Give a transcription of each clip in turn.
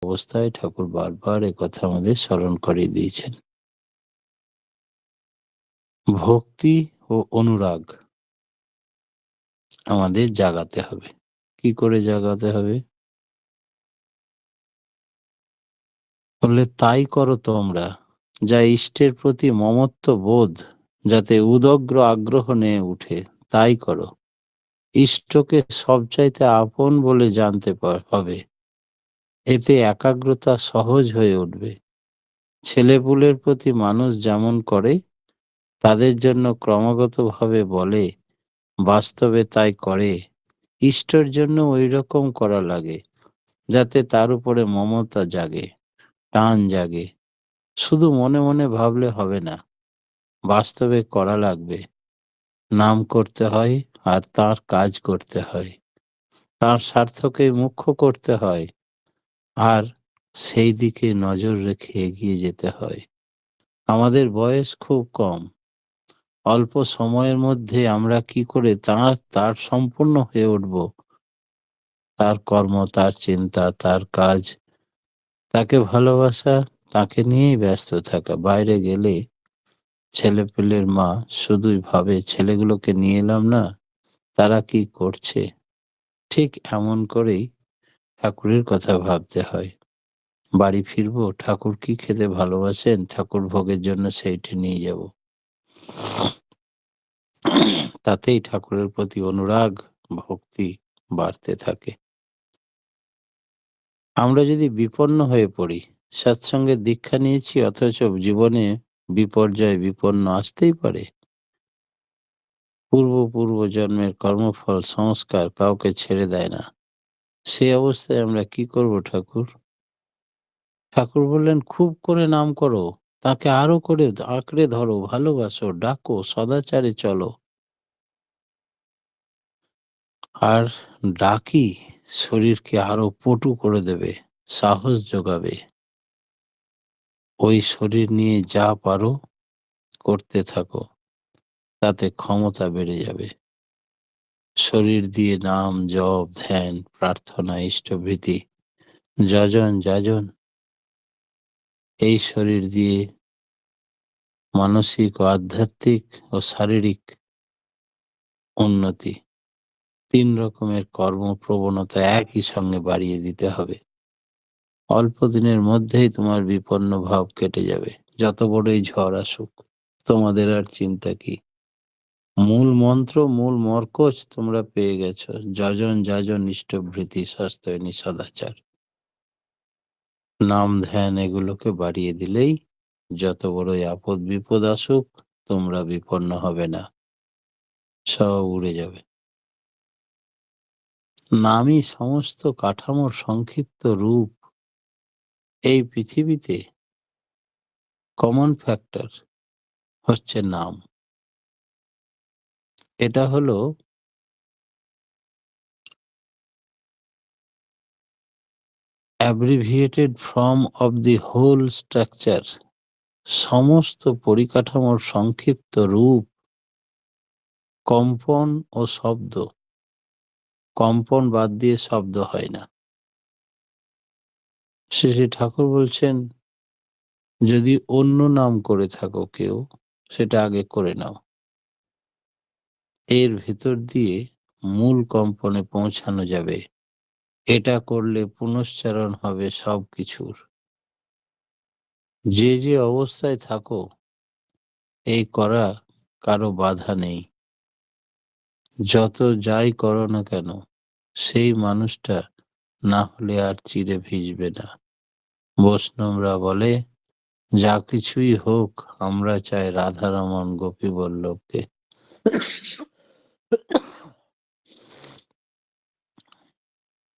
অবস্থায় ঠাকুর বারবার কথা আমাদের স্মরণ করিয়ে দিয়েছেন। ভক্তি ও অনুরাগ আমাদের জাগাতে হবে। কি করে জাগাতে হবে? বললে তাই করো তোমরা, যা ইষ্টের প্রতি মমত্ব বোধ যাতে উদগ্র আগ্রহ নিয়ে উঠে, তাই করো। ইষ্টকে সবচাইতে আপন বলে জানতে হবে। এতে একাগ্রতা সহজ হয়ে উঠবে। ছেলেপুলের প্রতি মানুষ যেমন করে, তাদের জন্য ক্রমাগতভাবে বলে, বাস্তবে তাই করে। ইষ্টর জন্য ওই রকম করা লাগে, যাতে তার উপরে মমতা জাগে, টান জাগে। শুধু মনে মনে ভাবলে হবে না, বাস্তবে করা লাগবে। নাম করতে হয় আর তার কাজ করতে হয়, তার স্বার্থকে মুখ্য করতে হয়, আর সেই দিকে নজর রেখে এগিয়ে যেতে হয়। আমাদের বয়স খুব কম, অল্প সময়ের মধ্যে আমরা কি করে তার সম্পূর্ণ হয়ে উঠব, তার কর্ম, তার চিন্তা, তার কাজ, তাকে ভালোবাসা, তাকে নিয়েই ব্যস্ত থাকা। বাইরে গেলে ছেলেপেলের মা শুধুই ভাবে, ছেলেগুলোকে নিয়ে এলাম না, তারা কি করছে। ঠিক এমন করেই ঠাকুরের কথা ভাবতে হয়। বাড়ি ফিরবো, ঠাকুর কি খেতে ভালোবাসেন, ঠাকুর ভোগের জন্য সেইটি নিয়ে যাব। তাতেই ঠাকুরের প্রতি অনুরাগ, ভক্তি বাড়তে থাকে। আমরা যদি বিপন্ন হয়ে পড়ি, সৎসঙ্গের দীক্ষা নিয়েছি অথচ জীবনে বিপর্যয় বিপন্ন আসতেই পারে। পূর্ব জন্মের কর্মফল সংস্কার কাউকে ছেড়ে দেয় না। সে অবস্থায় আমরা কি করব ঠাকুর? ঠাকুর বললেন, খুব করে নাম করো, তাকে আরো করে আঁকড়ে ধরো, ভালোবাসো, ডাকো, সদাচারে চলো। আর ডাকি শরীরকে আরো পটু করে দেবে, সাহস যোগাবে। ওই শরীর নিয়ে যা পারো করতে থাকো, তাতে ক্ষমতা বেড়ে যাবে। শরীর দিয়ে নাম, জপ, ধ্যান, প্রার্থনা, ইষ্টভীতি, যজন যাজন, এই শরীর দিয়ে মানসিক ও আধ্যাত্মিক ও শারীরিক উন্নতি, ৩ রকমের কর্মপ্রবণতা একই সঙ্গে বাড়িয়ে দিতে হবে। অল্প দিনের মধ্যেই তোমার বিপন্ন ভাব কেটে যাবে। যত বড়ই ঝড় আসুক, তোমাদের আর চিন্তা কি? মূল মন্ত্র, মূল মরকজ তোমরা পেয়ে গেছো। যজন যাজন, ইষ্টভৃতি, সস্তৈনী, সদাচার, নাম, ধ্যান এগুলোকে বাড়িয়ে দিলেই যত বড়ই আপদ বিপদ আসুক, তোমরা বিপন্ন হবে না, সব উড়ে যাবে। নামই সমস্ত কাঠামোর সংক্ষিপ্ত রূপ। এই পৃথিবীতে কমন ফ্যাক্টর হচ্ছে নাম। এটা হলো abbreviated form of the whole structure. সমস্ত পরিকাঠামোর সংক্ষিপ্ত রূপ। কম্পন ও শব্দ, কম্পন বাদ দিয়ে শব্দ হয় না। শ্রী ঠাকুর বলছেন, যদি অন্য নাম করে থাকো কেউ, সেটা আগে করে নাও। এর ভিতর দিয়ে মূল কম্পনে পৌঁছানো যাবে। এটা করলে পুনশ্চারণ হবে সবকিছুর। যে যে অবস্থায় থাকো, এই করা কারো বাধা নেই। যত যাই করো না কেন, সেই মানুষটা না হলে আর চিরে ভিজবে না। বৈষ্ণবরা বলে, যা কিছুই হোক, আমরা চাই রাধারমণ গোপী বল্লভকে।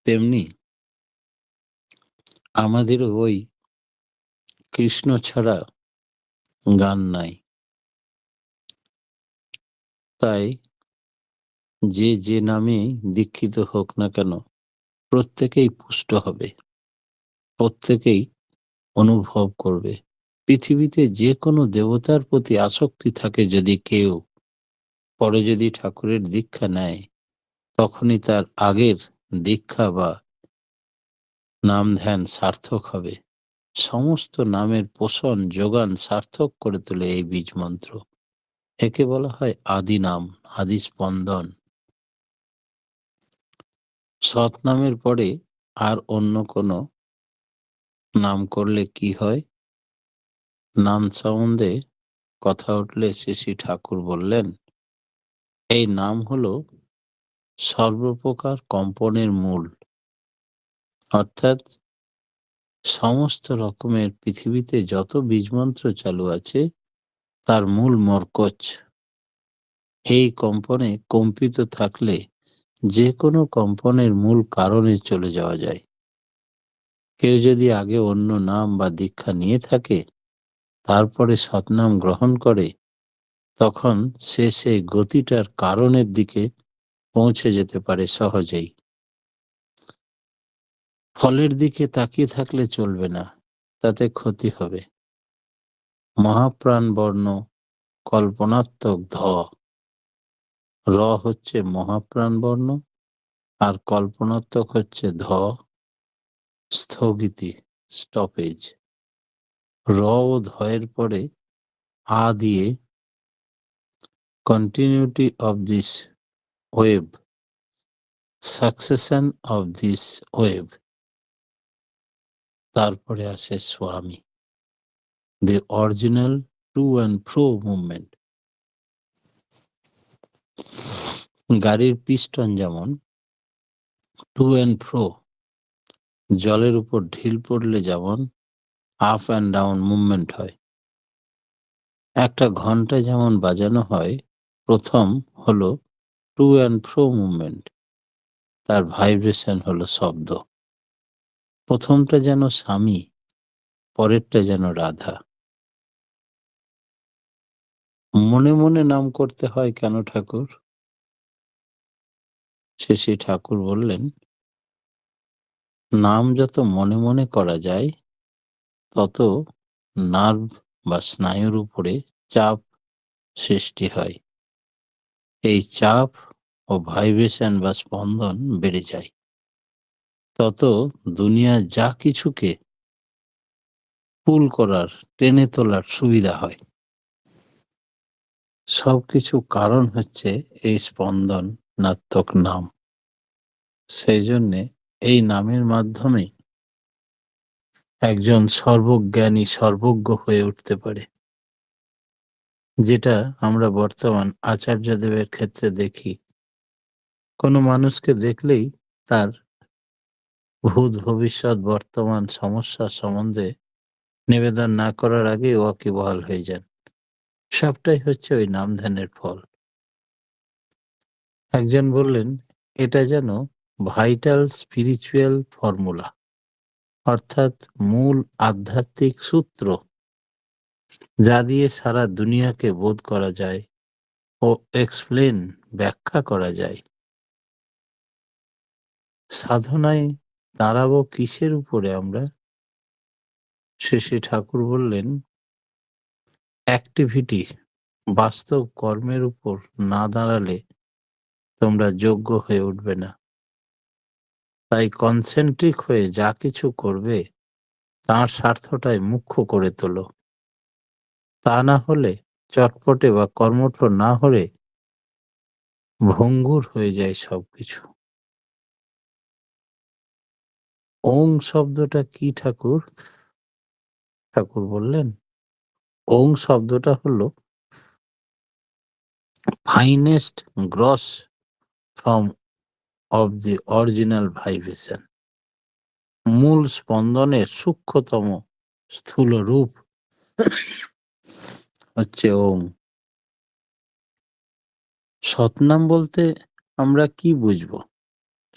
তেমনি আমাদের ওই কৃষ্ণ ছাড়া গান নাই। তাই যে যে নামে দীক্ষিত হোক না কেন, প্রত্যেকেই পুষ্ট হবে, প্রত্যেকেই অনুভব করবে। পৃথিবীতে যে কোনো দেবতার প্রতি আসক্তি থাকে যদি কেউ, পরে যদি ঠাকুরের দীক্ষা নেয়, তখনই তার আগের দীক্ষা বা নাম ধ্যান সার্থক হবে। সমস্ত নামের পোষণ যোগান সার্থক করে তোলে এই বীজ মন্ত্র। একে বলা হয় আদি নাম, আদি স্পন্দন। সৎ নামের পরে আর অন্য কোনো নাম করলে কি হয়? নাম সম্বন্ধে কথা উঠলে শ্রী ঠাকুর বললেন, এই নাম হলো সর্বপ্রকার কম্পনের মূল। অর্থাৎ সমস্ত রকমের পৃথিবীতে যত বীজমন্ত্র চালু আছে তার মূল মরকজ। এই কম্পনে কম্পিত থাকলে যে কোনো কম্পনের মূল কারণে চলে যাওয়া যায়। কেউ যদি আগে অন্য নাম বা দীক্ষা নিয়ে থাকে তারপরে সৎনাম গ্রহণ করে, তখন সে সেই গতিটার কারণের দিকে পৌঁছে যেতে পারে সহজেই। ফলের দিকে তাকিয়ে থাকলে চলবে না, তাতে ক্ষতি হবে। মহাপ্রাণ বর্ণ কল্পনাত্মক ধ, র হচ্ছে মহাপ্রাণ বর্ণ, আর কল্পনাত্মক হচ্ছে ধ, স্থগিতি, স্টপেজ। র ও ধয়ের পরে আ দিয়ে continuity of this wave, succession of this wave. তারপরে আসে স্বামী, the original to and fro movement. গাড়ির পিস্টন যেমন টু অ্যান্ড ফ্রো, জলের উপর ঢিল পড়লে যেমন আপ অ্যান্ড ডাউন মুভমেন্ট হয়। একটা ঘন্টা যেমন বাজানো হয়, প্রথম হলো টু অ্যান্ড ফ্রো মুভমেন্ট, তার ভাইব্রেশন হলো শব্দ। প্রথমটা যেন স্বামী, পরেরটা যেন রাধা। মনে মনে নাম করতে হয় কেন ঠাকুর? শ্রী ঠাকুর বললেন, নাম যত মনে মনে করা যায় তত নার্ভ বা স্নায়ুর উপরে চাপ সৃষ্টি হয়। এই চাপ ও ভাইব্রেশন বা স্পন্দন বেড়ে যায়। তত দুনিয়ার যা কিছুকে পুল করার, টেনে তোলার সুবিধা হয়। সবকিছু কারণ হচ্ছে এই স্পন্দন নাত্মক নাম। সেই জন্যে এই নামের মাধ্যমে একজন সর্বজ্ঞানী সর্বজ্ঞ হয়ে উঠতে পারে, যেটা আমরা বর্তমান আচার্যদেবের ক্ষেত্রে দেখি। কোনো মানুষকে দেখলেই তার ভূত ভবিষ্যৎ বর্তমান সমস্যার সম্বন্ধে নিবেদন না করার আগে ওয়াকিবহাল হয়ে যান। সবটাই হচ্ছে ওই নাম ধ্যানের ফল। একজন বললেন, এটা যেন ভাইটাল স্পিরিচুয়াল ফর্মুলা, অর্থাৎ মূল আধ্যাত্মিক সূত্র, যা দিয়ে সারা দুনিয়াকে বোধ করা যায় ও এক্সপ্লেন, ব্যাখ্যা করা যায়। সাধনায় দাঁড়াবো কিসের উপরে আমরা? শ্রী ঠাকুর বললেন, অ্যাক্টিভিটি, বাস্তব কর্মের উপর না দাঁড়ালে তোমরা যোগ্য হয়ে উঠবে না। তাই কনসেন্ট্রিক হয়ে যা কিছু করবে তার স্বার্থটাই মুখ্য করে তোলো। তা না হলে, চটপটে বা কর্মঠ না হলে ভঙ্গুর হয়ে যায় সবকিছু। ওং শব্দটা কি ঠাকুর? ঠাকুর বললেন, ওং শব্দটা হলো finest gross form of the original vibration. মূল স্পন্দনের সূক্ষ্মতম স্থূল রূপ হচ্ছে ওং। সৎনাম বলতে আমরা কি বুঝবো?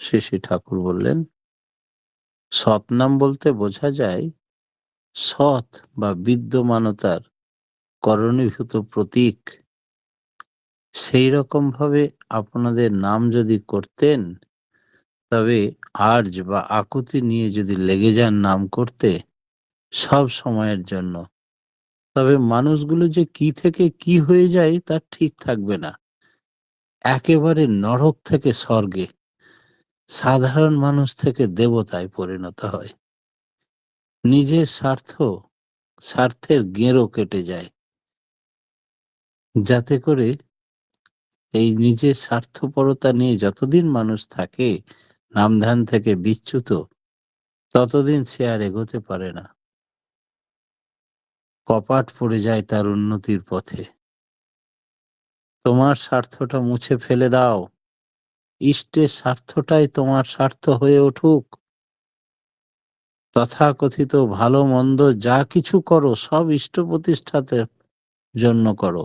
শ্রী ঠাকুর বললেন, সৎনাম বলতে বোঝা যায় সৎ বা বিদ্যমানতার করণীভূত প্রতীক। সেই রকম ভাবে আপনাদের নাম যদি করতেন, তবে আর্য বা আকুতি নিয়ে যদি লেগে যান নাম করতে সব সময়ের জন্য, তবে মানুষগুলো যে কি থেকে কি হয়ে যায় তার ঠিক থাকবে না। একেবারে নরক থেকে স্বর্গে, সাধারণ মানুষ থেকে দেবতায় পরিণত হয়। নিজের স্বার্থের গেঁড়ো কেটে যায়, যাতে করে এই নিজের স্বার্থপরতা নিয়ে যতদিন মানুষ থাকে নামধান থেকে বিচ্যুত, ততদিন সে আর এগোতে পারে না। কপাট পড়ে যায় তার উন্নতির পথে। তোমার স্বার্থটা মুছে ফেলে দাও। ইষ্টের স্বার্থটাই তোমার স্বার্থ হয়ে উঠুক। তথাকথিত ভালো মন্দ যা কিছু করো সব ইষ্ট প্রতিষ্ঠাতে জন্য করো,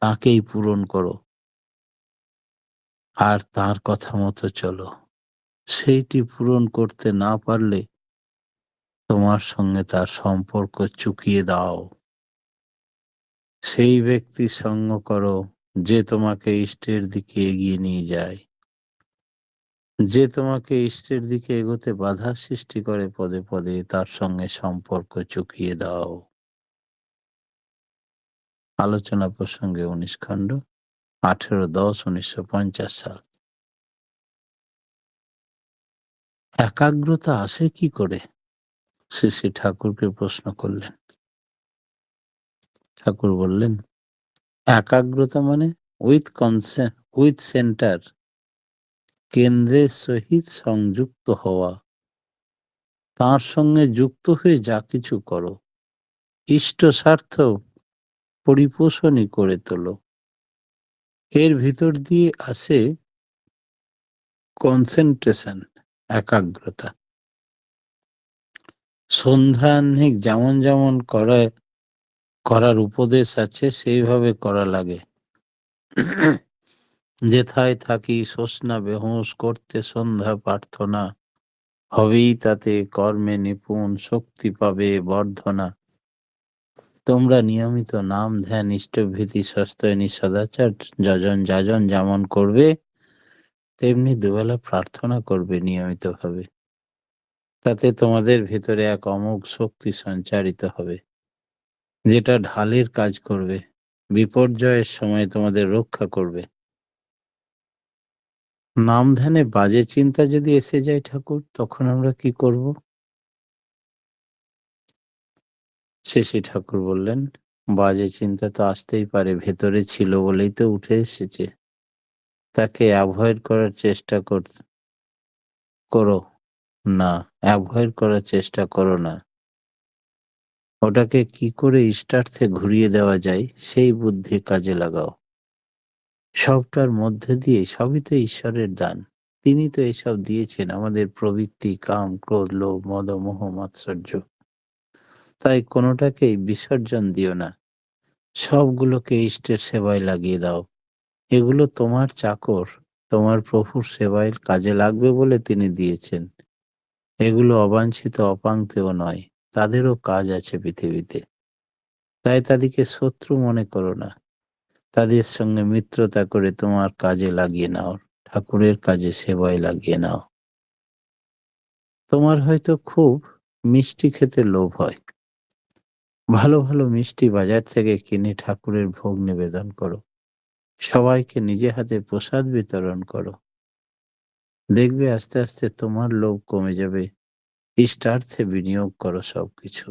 তাকেই পূরণ করো, আর তার কথা মতো চলো। সেইটি পূরণ করতে না পারলে তোমার সঙ্গে তার সম্পর্ক চুকিয়ে দাও। সেই ব্যক্তির সঙ্গ করো যে তোমাকে ইষ্টের দিকে এগিয়ে নিয়ে যায়, যে তোমাকে ইষ্টের দিকে এগোতে বাধা সৃষ্টি করে পদে পদে, তার সঙ্গে সম্পর্ক চুকিয়ে দাও। আলোচনা প্রসঙ্গে 19 খণ্ড, 18-10-1950 সাল। একাগ্রতা আসে কি করে? শ্রী ঠাকুরকে প্রশ্ন করলেন। ঠাকুর বললেন, একাগ্রতা মানে উইথ সেন্টার, কেন্দ্রের সহিত সংযুক্ত হওয়া, তার সঙ্গে যুক্ত হয়ে যা কিছু করো, ইষ্ট স্বার্থ পরিপোষণই করে তোলো। এর ভিতর দিয়ে আসে কনসেন্ট্রেশন, একাগ্রতা। সন্ধ্যাহ্নিক যেমন যেমন করার উপদেশ আছে সেইভাবে করা লাগে। যেথায় থাকি শোষনা বেহুঁশ করতে সন্ধ্যা প্রার্থনা, হবেই তাতে কর্মে নিপুণ, শক্তি পাবে বর্ধনা। তোমরা নিয়মিত নাম ধ্যান ইষ্টভীতি সস্তয়নী সদাচার যাজন যেমন করবে, তেমনি দুবেলা প্রার্থনা করবে নিয়মিত ভাবে। তাতে তোমাদের ভিতরে এক অমোঘ শক্তি সঞ্চারিত হবে, যেটা ঢালের কাজ করবে, বিপর্যয়ের সময় তোমাদের রক্ষা করবে। নাম ধ্যানে বাজে চিন্তা যদি এসে যায় ঠাকুর, তখন আমরা কি করব? শেষে ঠাকুর বললেন, বাজে চিন্তা তো আসতেই পারে, ভেতরে ছিল বলেই তো উঠে এসেছে। তাকে অ্যাভয়েড করার চেষ্টা করো না, অ্যাভয়েড করার চেষ্টা করো না। ওটাকে কি করে ইষ্টার্থে ঘুরিয়ে দেওয়া যায় সেই বুদ্ধি কাজে লাগাও। সবটার মধ্যে দিয়ে, সবই তো ঈশ্বরের দান। তিনি তো এসব দিয়েছেন, আমাদের প্রবৃত্তি, কাম, ক্রোধ, লোভ, মদ, মোহ, মাৎসর্য। তাই কোনোটাকেই বিসর্জন দিও না, সবগুলোকে ইষ্টের সেবায় লাগিয়ে দাও। এগুলো তোমার চাকর, তোমার প্রভুর সেবায় কাজে লাগবে বলে তিনি দিয়েছেন। এগুলো অবাঞ্ছিত অপাংক্তেয় নয়, তাদেরও কাজ আছে পৃথিবীতে। তাই তাদেরকে শত্রু মনে করো না, তাদের সঙ্গে মিত্রতা করে তোমার কাজে লাগিয়ে নাও, ঠাকুরের কাজে সেবায় লাগিয়ে নাও। তোমার হয়তো খুব মিষ্টি খেতে লোভ হয়, ভালো ভালো মিষ্টি বাজার থেকে কিনে ঠাকুরের ভোগ নিবেদন করো, সবাইকে নিজে হাতে প্রসাদ বিতরণ করো। দেখবে আস্তে আস্তে তোমার লোভ কমে যাবে। ইষ্টার্থে বিনিয়োগ করো সবকিছু।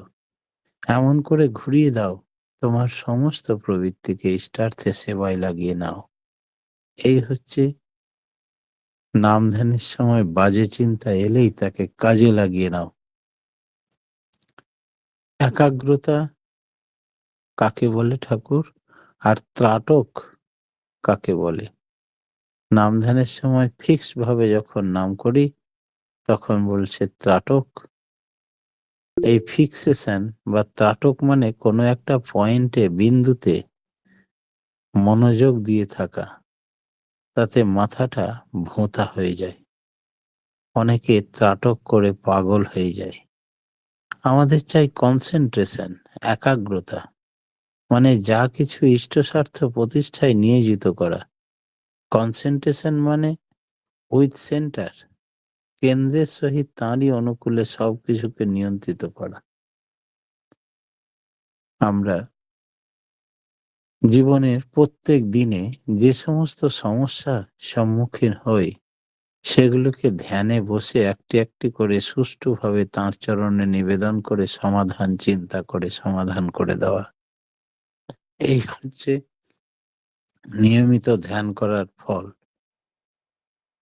এমন করে ঘুরিয়ে দাও, তোমার সমস্ত প্রবৃত্তিকে ইষ্টার্থে সেবায় লাগিয়ে নাও। এই হচ্ছে নাম ধ্যানের সময় বাজে চিন্তা এলেই তাকে কাজে লাগিয়ে নাও। একাগ্রতা কাকে বলে ঠাকুর, আর ত্রাটক কাকে বলে? নাম ধ্যানের সময় ফিক্স ভাবে যখন নাম করি, তখন বলছে ত্রাটক। এই ফিক্সেশন বা ত্রাটক মানে কোনো একটা পয়েন্টে, বিন্দুতে মনোযোগ দিয়ে থাকা, তাতে মাথাটা ভোঁতা হয়ে যায়, অনেকে ত্রাটক করে পাগল হয়ে যায়। আমাদের চাই কনসেন্ট্রেশন, একাগ্রতা, মানে যা কিছু ইষ্ট স্বার্থ প্রতিষ্ঠায় নিয়োজিত করা। কনসেন্ট্রেশন মানে উইথ সেন্টার, কেন্দ্রের সহিত তাঁরই অনুকূলে সবকিছুকে নিয়ন্ত্রিত করা। আমরা জীবনের প্রত্যেক দিনে যে সমস্ত সমস্যা সম্মুখীন হই, সেগুলোকে ধ্যানে বসে একটি একটি করে সুষ্ঠুভাবে তাঁর চরণে নিবেদন করে সমাধান চিন্তা করে সমাধান করে দেওয়া। এই হচ্ছে নিয়মিত ধ্যান করার ফল।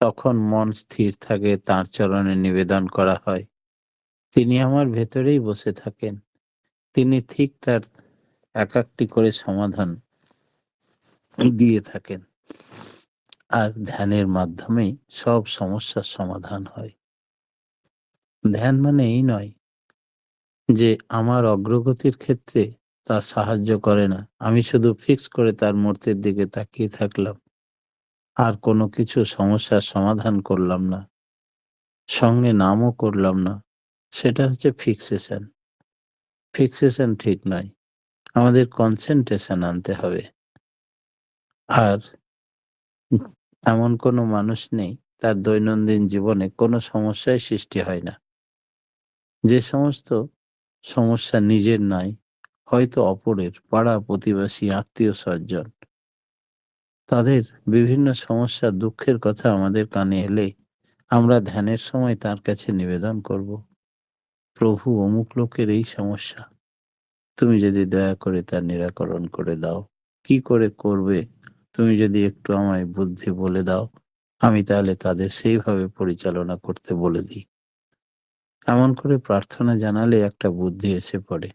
তখন মন স্থির থাকে, তাঁর চরণে নিবেদন করা হয়। তিনি আমার ভেতরেই বসে থাকেন। তিনি ঠিক তার এক একটি করে সমাধান দিয়ে থাকেন। আর ধ্যানের মাধ্যমেই সব সমস্যার সমাধান হয়। ধ্যান মানে এই নয় যে আমার অগ্রগতির ক্ষেত্রে তা সাহায্য করে না। আমি শুধু ফিক্স করে তার মূর্তির দিকে তাকিয়ে থাকলাম। আর কোনো কিছু সমস্যার সমাধান করলাম না। সঙ্গে নামও করলাম না। সেটা হচ্ছে ফিক্সেশন। ফিক্সেশন ঠিক নয়। আমাদের কনসেনট্রেশন আনতে হবে। আর এমন কোনো মানুষ নেই তার দৈনন্দিন জীবনে কোনো সমস্যাই সৃষ্টি হয় না। যে সমস্ত সমস্যা নিজের নয়, হয়তো অপরের, পাড়া প্রতিবেশী, আত্মীয় স্বজন, তাদের বিভিন্ন সমস্যা দুঃখের কথা আমাদের কানে এলে আমরা ধ্যানের সময় তার কাছে নিবেদন করব, প্রভু অমুক লোকের এই সমস্যা, তুমি যদি দয়া করে তার নিরাকরণ করে দাও। কি করে করবে তুমি যদি একটু আমায় বুদ্ধি বলে দাও, আমি তাহলে তাদের সেইভাবে পরিচালনা করতে বলে দিই। এমন করে প্রার্থনা জানালে একটা বুদ্ধি এসে পড়ে।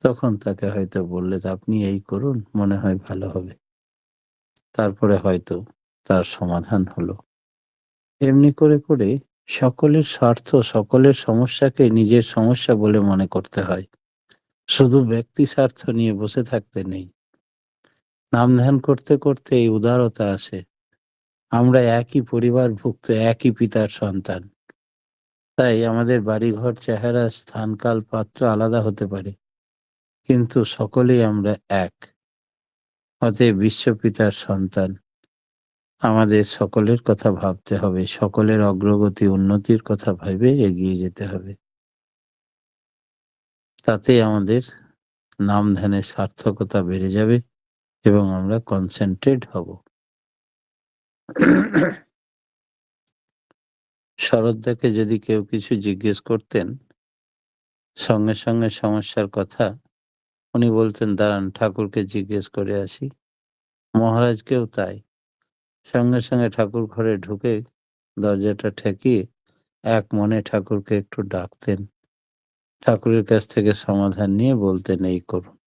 তখন তাকে হয়তো বললে আপনি এই করুন, মনে হয় ভালো হবে। তারপরে হয়তো তার সমাধান হলো। এমনি করে করে সকলের স্বার্থ, সকলের সমস্যাকে নিজের সমস্যা বলে মনে করতে হয়। শুধু ব্যক্তি স্বার্থ নিয়ে বসে থাকতে নেই। নাম ধ্যান করতে করতে এই উদারতা আসে। আমরা একই পরিবারভুক্ত, একই পিতার সন্তান। তাই আমাদের বাড়িঘর, চেহারা, স্থান, কাল, পাত্র আলাদা হতে পারে, কিন্তু সকলেই আমরা এক। অতএব বিশ্বপিতার সন্তান। আমাদের সকলের কথা ভাবতে হবে, সকলের অগ্রগতি উন্নতির কথা ভেবে এগিয়ে যেতে হবে। তাতে আমাদের নাম ধ্যানের সার্থকতা বেড়ে যাবে এবং আমরা কনসেন্ট্রেট হব। শরৎদাকে যদি কেউ কিছু জিজ্ঞেস করতেন সঙ্গে সঙ্গে সমস্যার কথা, উনি বলতেন দাঁড়ান ঠাকুরকে জিজ্ঞেস করে আসি। মহারাজকেও তাই। সঙ্গে সঙ্গে ঠাকুর ঘরে ঢুকে দরজাটা ঠেকিয়ে এক মনে ঠাকুরকে একটু ডাকতেন। ঠাকুরের কাছ থেকে সমাধান নিয়ে বলতেন এই করুন।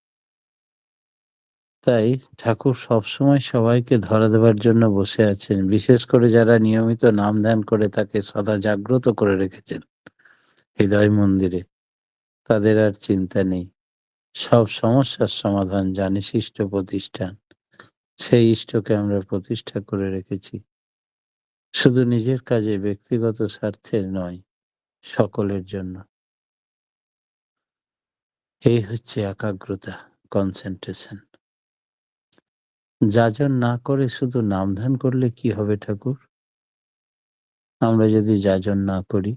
তাই ঠাকুর সবসময় সবাইকে ধরা দেবার জন্য বসে আছেন। বিশেষ করে যারা নিয়মিত নাম ধ্যান করে তাকে সদা জাগ্রত করে রেখেছেন হৃদয় মন্দিরে, তাদের আর চিন্তা নেই। সব সমস্যার সমাধান জানে ইষ্ট প্রতিষ্ঠান। সেই ইষ্টকে আমরা প্রতিষ্ঠা করে রেখেছি। শুধু নিজের কাজে, ব্যক্তিগত স্বার্থের নয়, সকলের জন্য। এই হচ্ছে একাগ্রতা, কনসেন্ট্রেশন। যাজন না করে শুধু নাম ধ্যান করলে কি হবে ঠাকুর? আমরা যদি যাজন না করি,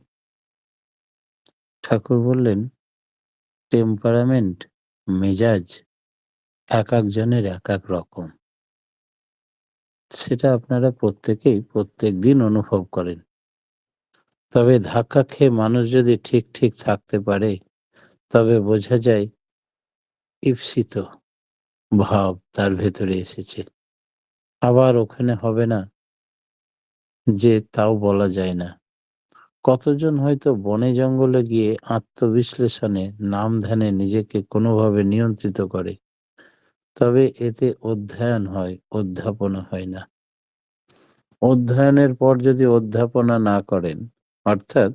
ঠাকুর বললেন টেম্পারামেন্ট, মেজাজ এক একজনের এক এক রকম। সেটা আপনারা প্রত্যেকেই প্রত্যেক দিন অনুভব করেন। তবে ধাক্কা খেয়ে মানুষ যদি ঠিক ঠিক থাকতে পারে, তবে বোঝা যায় ঈপ্সিত ভাব তার ভেতরে এসেছে। আবার ওখানে হবে না যে, তাও বলা যায় না। কতজন হয়তো বনে জঙ্গলে গিয়ে আত্মবিশ্লেষণে, নাম ধ্যানে নিজেকে কোনোভাবে নিয়ন্ত্রিত করে। তবে এতে অধ্যয়ন হয়, অধ্যাপনা হয় না। অধ্যয়নের পর যদি অধ্যাপনা না করেন, অর্থাৎ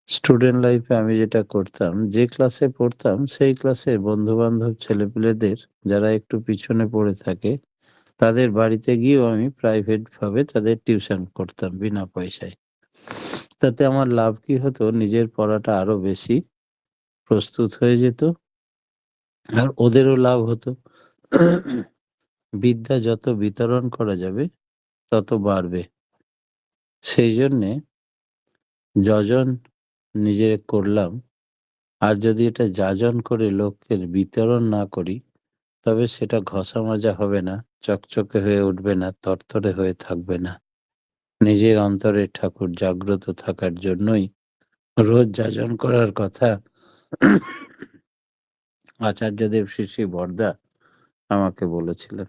স্টুডেন্ট লাইফে আমি যেটা করতাম, যে ক্লাসে পড়তাম সেই ক্লাসের বন্ধু-বান্ধব ছেলেপিলেদের যারা একটু পিছনে পড়ে থাকে, তাদের বাড়িতে গিয়েও আমি প্রাইভেট ভাবে তাদের টিউশন করতাম বিনা পয়সায়। তাতে আমার লাভ কি হতো? নিজের পড়াটা আরো বেশি প্রস্তুত হয়ে যেত, আর ওদেরও লাভ হতো। বিদ্যা যত বিতরণ করা যাবে তত বাড়বে। সেই জন্যে যজন নিজে করলাম, আর যদি এটা যাজন করে লোকের বিতরণ না করি, তবে সেটা ঘষা মাজা হবে না, চকচকে হয়ে উঠবে না, তরতরে হয়ে থাকবে না। নিজের অন্তরে ঠাকুর জাগ্রত থাকার জন্যই রোজ যাজন করার কথা আচার্যদেব শ্রী শ্রী বরদা আমাকে বলেছিলেন।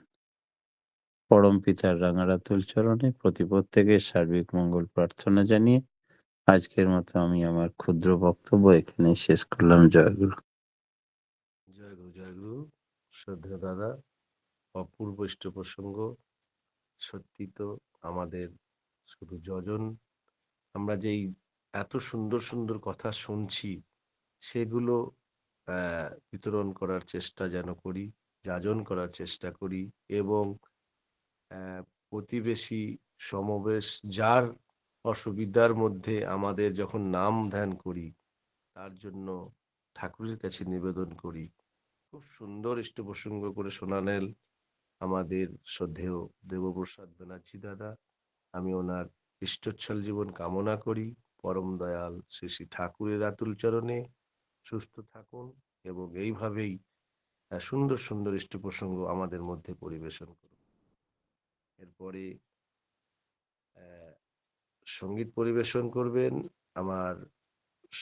পরম পিতার রাঙারাতুল চরণে প্রত্যেকের সার্বিক মঙ্গল প্রার্থনা জানিয়ে আজকের মতো আমি আমার ক্ষুদ্র বক্তব্য এখানে শেষ করলাম। জয়গুরু। জয় গুরু, জয় গুরু। শ্রদ্ধেয় দাদা, অপূর্ব ইষ্ট প্রসঙ্গ। সত্যি তো আমাদের শুধু যজন, আমরা যেই এত সুন্দর সুন্দর কথা শুনছি সেগুলো বিতরণ করার চেষ্টা যেন করি, যাজন করার চেষ্টা করি, এবং প্রতিবেশী সমবেশ যার অসুবিধার মধ্যে আমাদের যখন নাম ধ্যান করি তার জন্য ঠাকুরের কাছে নিবেদন করি। খুব সুন্দর ইষ্ট প্রসঙ্গ করে শোনালেন আমাদের শ্রদ্ধেয় দেবপ্রসাদ ব্যানার্জি দাদা। আমি ওনার ইষ্টচ্ছল জীবন কামনা করি। পরম দয়াল শ্রী শ্রী ঠাকুরের আতুল চরণে সুস্থ থাকুন এবং এইভাবেই সুন্দর সুন্দর ইষ্ট প্রসঙ্গ আমাদের মধ্যে পরিবেশন করুন। এরপরে সঙ্গীত পরিবেশন করবেন আমার